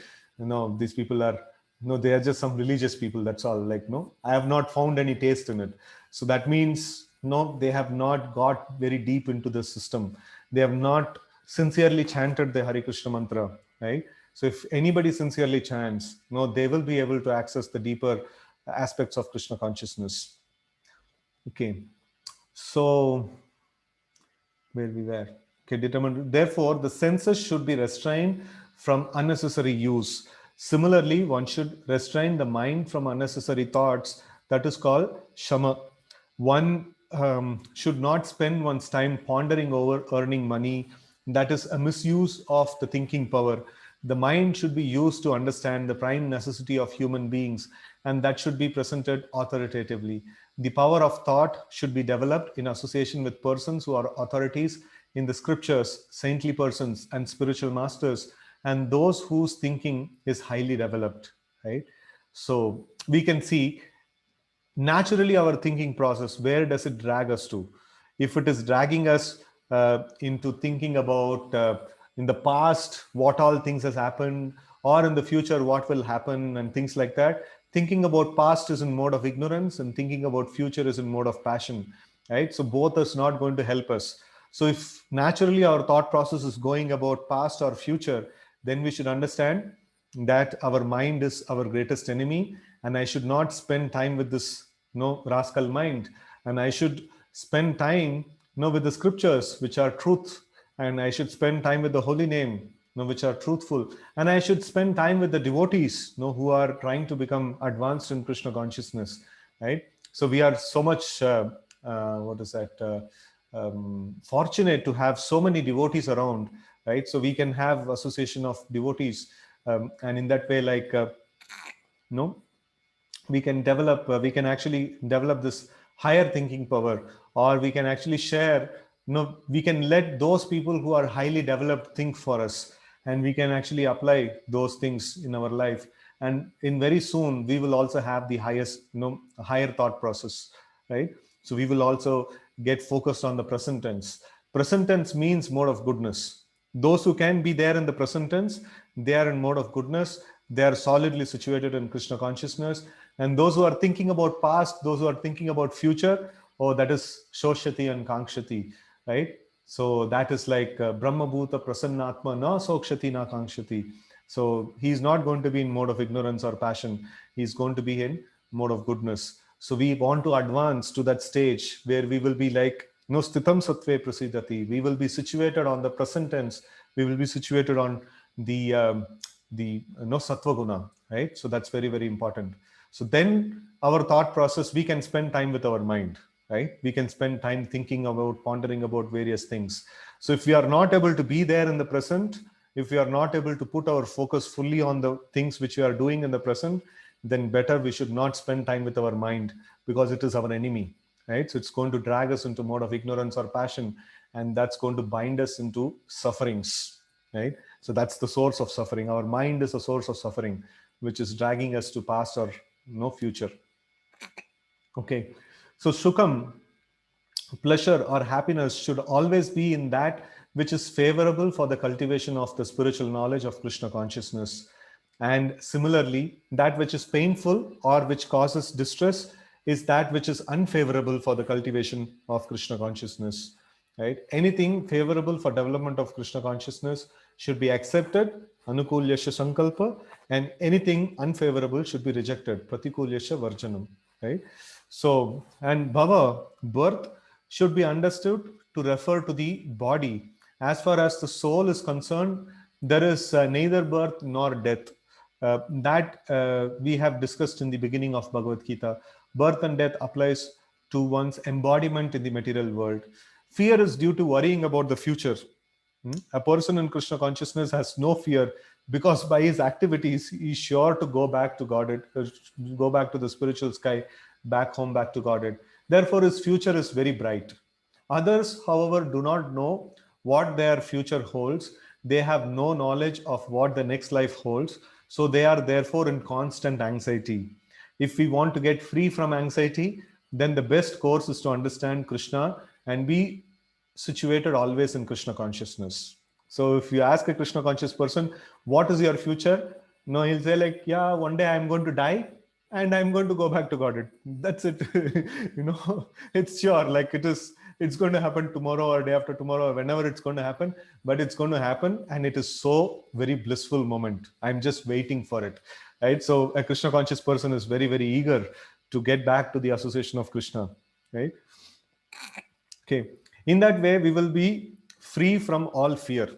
these people are, no, they are just some religious people. That's all. Like, no, I have not found any taste in it. So that means, no, they have not got very deep into the system. They have not sincerely chanted the Hare Krishna mantra, right? So if anybody sincerely chants, no, they will be able to access the deeper aspects of Krishna consciousness. Okay, so where we were. Okay, determined. Therefore, the senses should be restrained from unnecessary use. Similarly, one should restrain the mind from unnecessary thoughts. That is called shama. One should not spend one's time pondering over earning money. That is a misuse of the thinking power. The mind should be used to understand the prime necessity of human beings, and that should be presented authoritatively. The power of thought should be developed in association with persons who are authorities in the scriptures, saintly persons, and spiritual masters, and those whose thinking is highly developed, right? So we can see naturally our thinking process, where does it drag us to? If it is dragging us into thinking about in the past what all things has happened, or in the future what will happen, and things like that, thinking about past is in mode of ignorance, and thinking about future is in mode of passion, right? So both is not going to help us. So if naturally our thought process is going about past or future, then we should understand that our mind is our greatest enemy, and I should not spend time with this rascal mind, and I should spend time with the scriptures which are truth, and I should spend time with the holy name which are truthful, and I should spend time with the devotees who are trying to become advanced in Krishna consciousness, right? So we are so much fortunate to have so many devotees around, right? So we can have association of devotees, and in that way, like we can actually develop this higher thinking power, or we can actually share, we can let those people who are highly developed think for us, and we can actually apply those things in our life, and in very soon we will also have the highest higher thought process, right? So we will also get focused on the present tense. Present tense means mode of goodness. Those who can be there in the present tense, they are in mode of goodness. They are solidly situated in Krishna consciousness. And those who are thinking about past, those who are thinking about future, oh, that is Shoshati and Kankshati, right? So that is like Brahma Bhuta Prasannatma na Sokshati na Kankshati. So he's not going to be in mode of ignorance or passion. He's going to be in mode of goodness. So we want to advance to that stage where we will be like, no stitam sattve prasidati. We will be situated on the present tense. We will be situated on the no sattva guna, right? So that's very, very important. So then our thought process, we can spend time with our mind, right? We can spend time thinking about, pondering about various things. So if we are not able to be there in the present, if we are not able to put our focus fully on the things which we are doing in the present, then better we should not spend time with our mind, because it is our enemy, right? So it's going to drag us into mode of ignorance or passion, and that's going to bind us into sufferings, right? So that's the source of suffering. Our mind is a source of suffering, which is dragging us to past or no future. Okay, so Sukham, pleasure or happiness, should always be in that which is favorable for the cultivation of the spiritual knowledge of Krishna consciousness. And similarly, that which is painful or which causes distress is that which is unfavorable for the cultivation of Krishna consciousness. Right? Anything favorable for development of Krishna consciousness should be accepted, anukulyasya sankalpa, and anything unfavorable should be rejected, pratikulyasya varjanam. Right? So, and bhava, birth, should be understood to refer to the body. As far as the soul is concerned, there is neither birth nor death. That we have discussed in the beginning of Bhagavad Gita. Birth and death applies to one's embodiment in the material world. Fear is due to worrying about the future. A person in Krishna consciousness has no fear, because by his activities he is sure to go back to Godhead, go back to the spiritual sky, back home, back to Godhead. Therefore, his future is very bright. Others, however, do not know what their future holds. They have no knowledge of what the next life holds. So they are therefore in constant anxiety. If we want to get free from anxiety, then the best course is to understand Krishna and be situated always in Krishna consciousness. So if you ask a Krishna conscious person, what is your future? No, he'll say like, yeah, one day I'm going to die and I'm going to go back to Godhead. That's it. It's sure, like it's going to happen tomorrow or day after tomorrow, or whenever it's going to happen, but it's going to happen. And it is so very blissful moment. I'm just waiting for it. Right. So a Krishna conscious person is very, very eager to get back to the association of Krishna. Right. Okay. In that way, we will be free from all fear.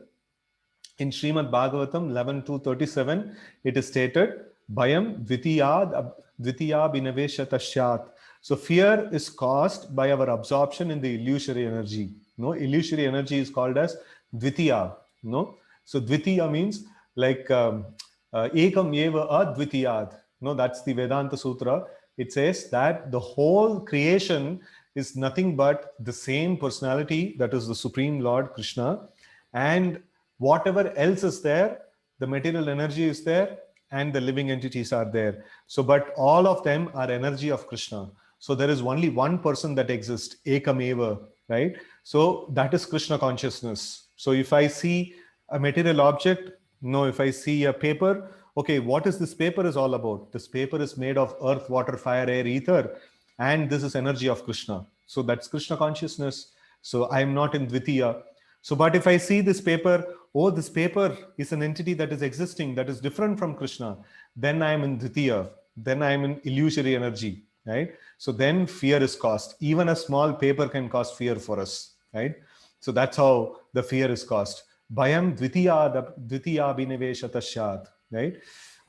In Srimad Bhagavatam 11:2-37, it is stated, Bhayam dvitiya binaveshatashyat. So fear is caused by our absorption in the illusory energy. No, illusory energy is called as dvitiya. No, so dvitiya means like ekam eva advitiyad. No, that's the Vedanta Sutra. It says that the whole creation is nothing but the same personality, that is the Supreme Lord Krishna, and whatever else is there, the material energy is there and the living entities are there. So, but all of them are energy of Krishna. So there is only one person that exists, Ekameva, right? So that is Krishna consciousness. So if I see a material object, no, if I see a paper, okay, what is this paper is all about? This paper is made of earth, water, fire, air, ether, and this is energy of Krishna. So that's Krishna consciousness. So I am not in Dvitiya. So, but if I see this paper, oh, this paper is an entity that is existing, that is different from Krishna, then I am in Dvitiya, then I am in illusory energy, right? So then fear is caused. Even a small paper can cause fear for us, right? So that's how the fear is caused. Bhayam dvitiya biniveshatashyat, right?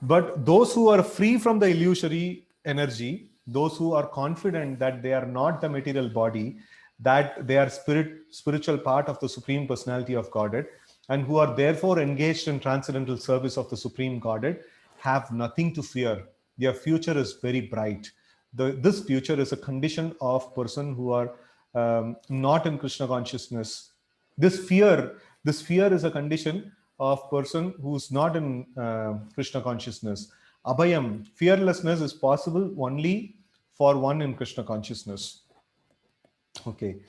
But those who are free from the illusory energy, those who are confident that they are not the material body, that they are spiritual part of the Supreme Personality of Godhead, and who are therefore engaged in transcendental service of the Supreme Godhead, have nothing to fear. Their future is very bright. This future is a condition of person who are not in Krishna consciousness. This fear is a condition of person who's not in Krishna consciousness. Abhayam, fearlessness, is possible only for one in Krishna consciousness. Okay,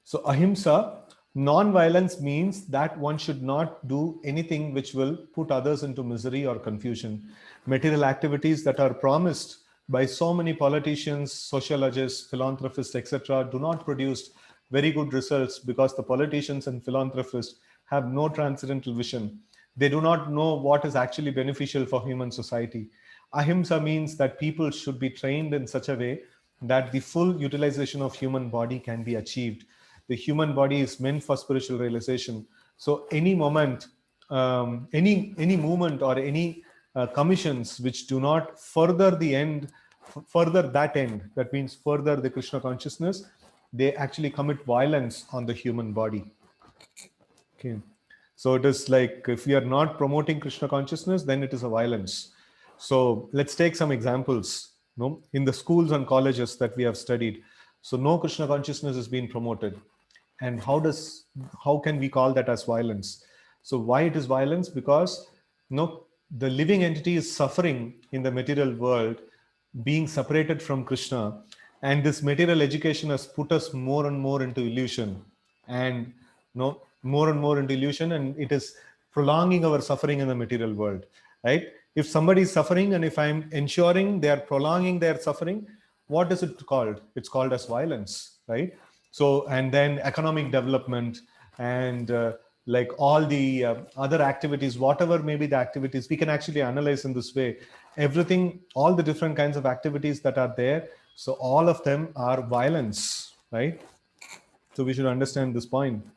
so ahimsa, non-violence, means that one should not do anything which will put others into misery or confusion. Material activities that are promised by so many politicians, sociologists, philanthropists, etc., do not produce very good results, because the politicians and philanthropists have no transcendental vision. They do not know what is actually beneficial for human society. Ahimsa means that people should be trained in such a way that the full utilization of human body can be achieved. The human body is meant for spiritual realization. So any moment, any movement or any commissions which do not further the end, further that end, that means further the Krishna consciousness, they actually commit violence on the human body. Okay. So it is like if we are not promoting Krishna consciousness, then it is a violence. So let's take some examples. No, in the schools and colleges that we have studied, so no Krishna consciousness is being promoted, and how can we call that as violence? So why it is violence? Because no, the living entity is suffering in the material world, being separated from Krishna, and this material education has put us more and more into illusion, and no more and more into illusion, and it is prolonging our suffering in the material world, right? If somebody is suffering and if I'm ensuring they are prolonging their suffering, what is it called? It's called as violence, right? So, and then economic development and like all the other activities, whatever may be the activities, we can actually analyze in this way everything, all the different kinds of activities that are there. So all of them are violence, right? So we should understand this point.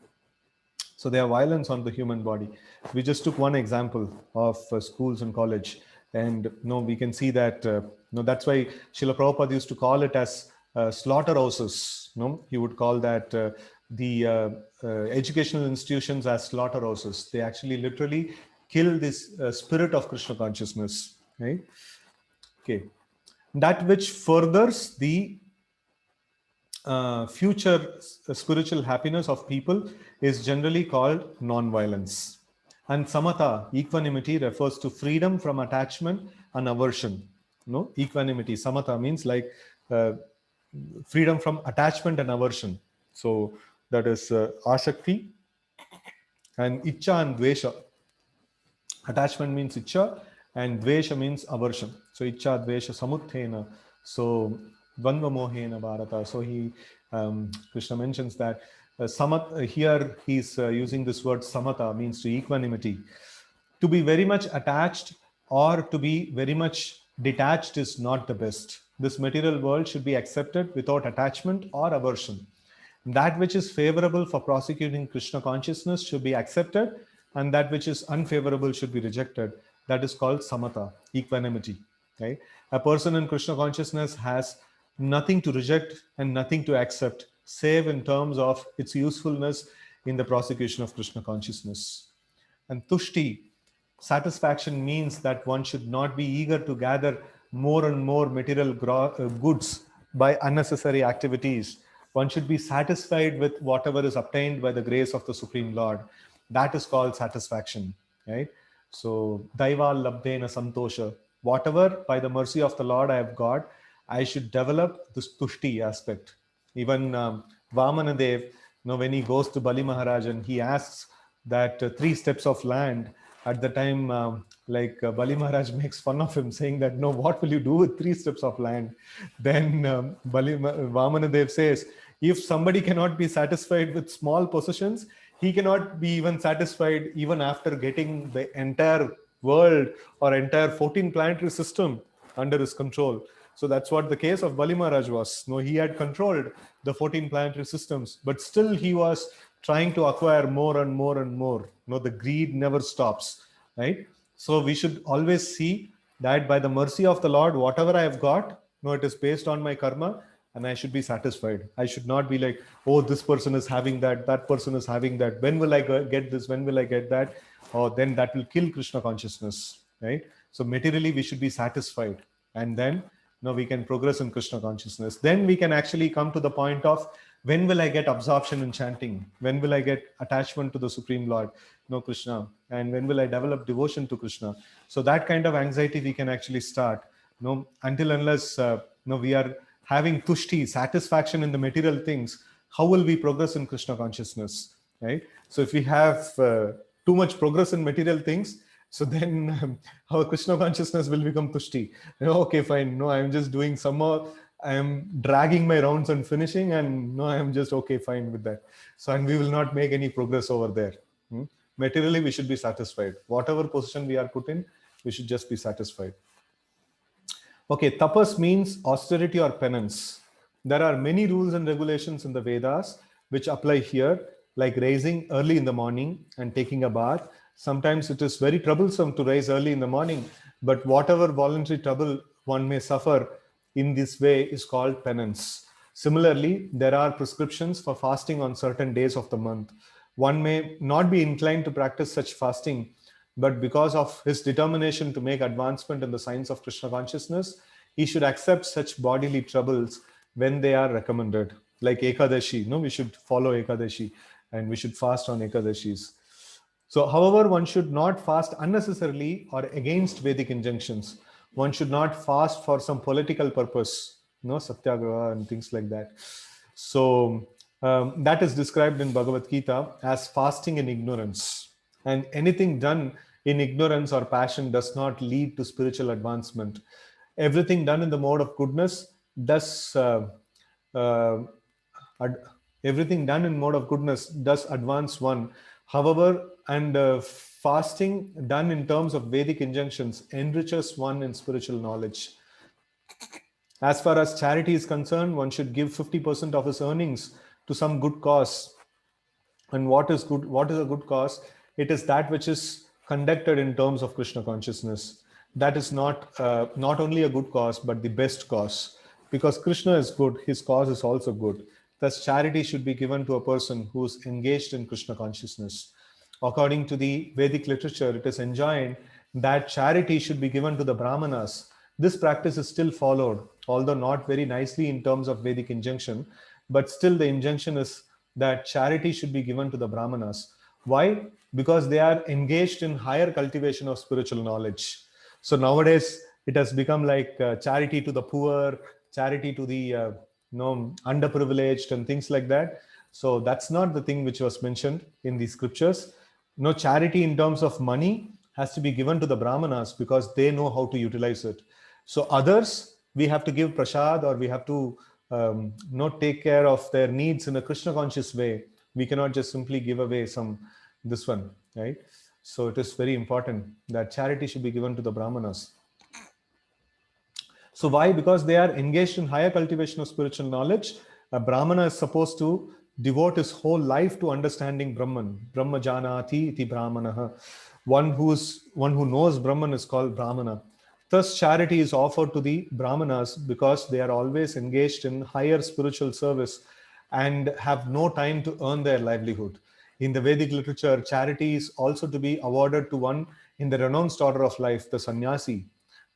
So they are violence on the human body. We just took one example of schools and college, and we can see that that's why Srila Prabhupada used to call it as slaughterhouses. He would call that the educational institutions as slaughterhouses. They actually literally kill this spirit of Krishna consciousness, right? Okay, that which furthers the future spiritual happiness of people is generally called non-violence. And samatha, equanimity, refers to freedom from attachment and aversion. Equanimity, samatha means like freedom from attachment and aversion. So that is asakti and icha and dvesha. Attachment means icha and dvesha means aversion. So icha dvesha samuthena. So dvandva mohena bharata. So Krishna mentions that here he's using this word samatha, means to equanimity. To be very much attached or to be very much detached is not the best. This material world should be accepted without attachment or aversion. That which is favorable for prosecuting Krishna consciousness should be accepted, and that which is unfavorable should be rejected. That is called samatha, equanimity. Right? A person in Krishna consciousness has nothing to reject and nothing to accept, save in terms of its usefulness in the prosecution of Krishna consciousness. And tushti, satisfaction, means that one should not be eager to gather more and more material goods by unnecessary activities. One should be satisfied with whatever is obtained by the grace of the Supreme Lord. That is called satisfaction, right? So, daiva labdena santosha. Whatever by the mercy of the Lord I have got, I should develop this tushti aspect. Even Vamanadev, when he goes to Bali Maharaj and he asks that 3 steps of land, at the time, Bali Maharaj makes fun of him, saying that, no, what will you do with 3 steps of land? Then Vamanadev says, if somebody cannot be satisfied with small possessions, he cannot be even satisfied even after getting the entire world or entire 14 planetary system under his control. So that's what the case of Bali Maharaj was. He had controlled the 14 planetary systems, but still he was trying to acquire more and more and more. The greed never stops, right? So we should always see that by the mercy of the Lord, whatever I have got, it is based on my karma, and I should be satisfied. I should not be like, oh, this person is having that, that person is having that. When will I get this? When will I get that? Or then that will kill Krishna consciousness, right? So materially, we should be satisfied. And then we can progress in Krishna consciousness. Then we can actually come to the point of, when will I get absorption in chanting? When will I get attachment to the Supreme Lord, Krishna? And when will I develop devotion to Krishna? So that kind of anxiety we can actually start. Until unless we are having tushti, satisfaction in the material things, how will we progress in Krishna consciousness, right? So if we have too much progress in material things, so then our Krishna consciousness will become tushti. Okay, fine. No, I'm just doing some more. I am dragging my rounds and finishing, and no, I'm just okay, fine with that. So, and we will not make any progress over there. Materially, we should be satisfied. Whatever position we are put in, we should just be satisfied. Okay, tapas means austerity or penance. There are many rules and regulations in the Vedas which apply here, like raising early in the morning and taking a bath. Sometimes it is very troublesome to rise early in the morning, but whatever voluntary trouble one may suffer in this way is called penance. Similarly, there are prescriptions for fasting on certain days of the month. One may not be inclined to practice such fasting, but because of his determination to make advancement in the science of Krishna consciousness, he should accept such bodily troubles when they are recommended. Like Ekadashi, we should follow Ekadashi and we should fast on Ekadashis. So, however, one should not fast unnecessarily or against Vedic injunctions. One should not fast for some political purpose, satyagraha and things like that. So, that is described in Bhagavad Gita as fasting in ignorance. And anything done in ignorance or passion does not lead to spiritual advancement. Everything done in the mode of goodness does uh, ad- everything done in mode of goodness does advance one. However, and fasting done in terms of Vedic injunctions enriches one in spiritual knowledge. As far as charity is concerned, one should give 50% of his earnings to some good cause. And what is good? What is a good cause? It is that which is conducted in terms of Krishna consciousness. That is not only a good cause, but the best cause. Because Krishna is good, his cause is also good. Thus, charity should be given to a person who is engaged in Krishna consciousness. According to the Vedic literature, it is enjoined that charity should be given to the Brahmanas. This practice is still followed, although not very nicely in terms of Vedic injunction, but still the injunction is that charity should be given to the Brahmanas. Why? Because they are engaged in higher cultivation of spiritual knowledge. So nowadays, it has become like charity to the poor, charity to the underprivileged, and things like that. So that's not the thing which was mentioned in the scriptures. No, charity in terms of money has to be given to the Brahmanas because they know how to utilize it. So others, we have to give prasad, or we have to not take care of their needs in a Krishna conscious way. We cannot just simply give away this one, right? So it is very important that charity should be given to the Brahmanas. So why? Because they are engaged in higher cultivation of spiritual knowledge. A Brahmana is supposed to devote his whole life to understanding Brahman. Brahma janati iti Brahmana. One who knows Brahman is called Brahmana. Thus, charity is offered to the Brahmanas because they are always engaged in higher spiritual service and have no time to earn their livelihood. In the Vedic literature, charity is also to be awarded to one in the renounced order of life, the sannyasi.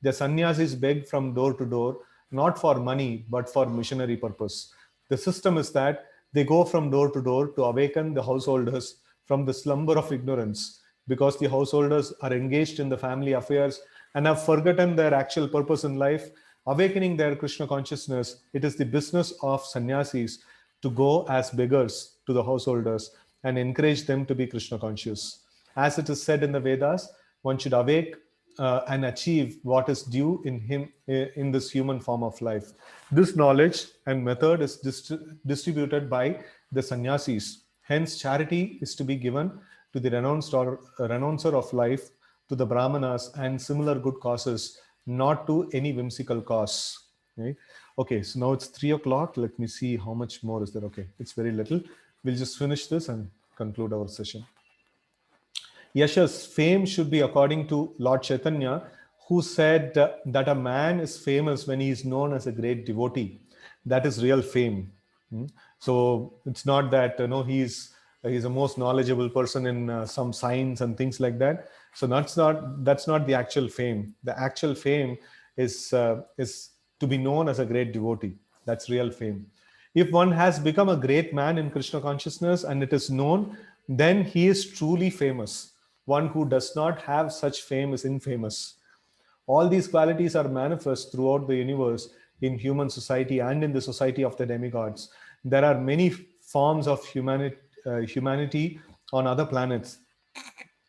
The sannyasis beg from door to door, not for money, but for missionary purpose. The system is that they go from door to door to awaken the householders from the slumber of ignorance, because the householders are engaged in the family affairs and have forgotten their actual purpose in life. Awakening their Krishna consciousness, it is the business of sannyasis to go as beggars to the householders and encourage them to be Krishna conscious. As it is said in the Vedas, one should awake and achieve what is due in him in this human form of life. This knowledge and method is distributed by the sannyasis. Hence, charity is to be given to the renouncer of life, to the Brahmanas, and similar good causes, not to any whimsical cause. Right? Okay, so now it's 3 o'clock. Let me see how much more is there. Okay, it's very little. We'll just finish this and conclude our session. Yash's fame should be according to Lord Chaitanya, who said that a man is famous when he is known as a great devotee. That is real fame. So it's not that he's a most knowledgeable person in some science and things like that. So that's not the actual fame. The actual fame is to be known as a great devotee. That's real fame. If one has become a great man in Krishna consciousness and it is known, then he is truly famous. One who does not have such fame is infamous. All these qualities are manifest throughout the universe, in human society and in the society of the demigods. There are many forms of humanity on other planets,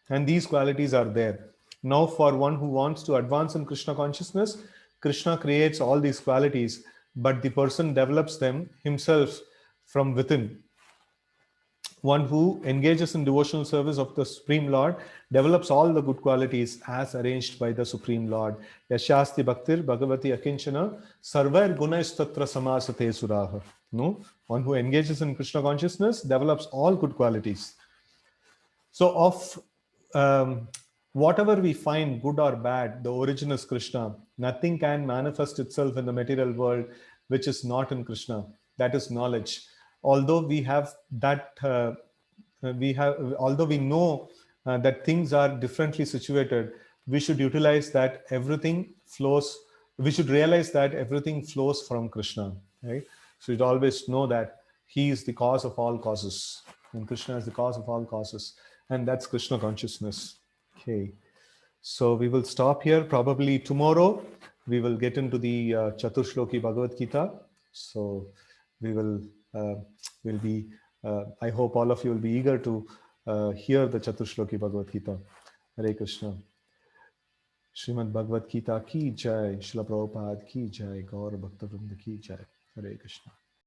and these qualities are there. Now, for one who wants to advance in Krishna consciousness, Krishna creates all these qualities, but the person develops them himself from within. One who engages in devotional service of the Supreme Lord develops all the good qualities as arranged by the Supreme Lord. Yashasti bhaktir bhagavati akinchana sarvair gunaistattra samasate suraha. No, one who engages in Krishna consciousness develops all good qualities. So of whatever we find, good or bad, the origin is Krishna. Nothing can manifest itself in the material world which is not in Krishna. that is knowledge. Although we have that, although we know that things are differently situated, we should utilize that everything flows. We should realize that everything flows from Krishna, right? So you always know that He is the cause of all causes, and Krishna is the cause of all causes, and that's Krishna consciousness. Okay, so we will stop here. Probably tomorrow we will get into the Chaturshloki Bhagavad Gita. So we will be. I hope all of you will be eager to hear the Chaturshloki Bhagavad Gita. Hare Krishna. Srimad Bhagavad Gita ki jai, Srila Prabhupada ki jai, Gaur Bhakta Vrinda ki jai. Hare Krishna.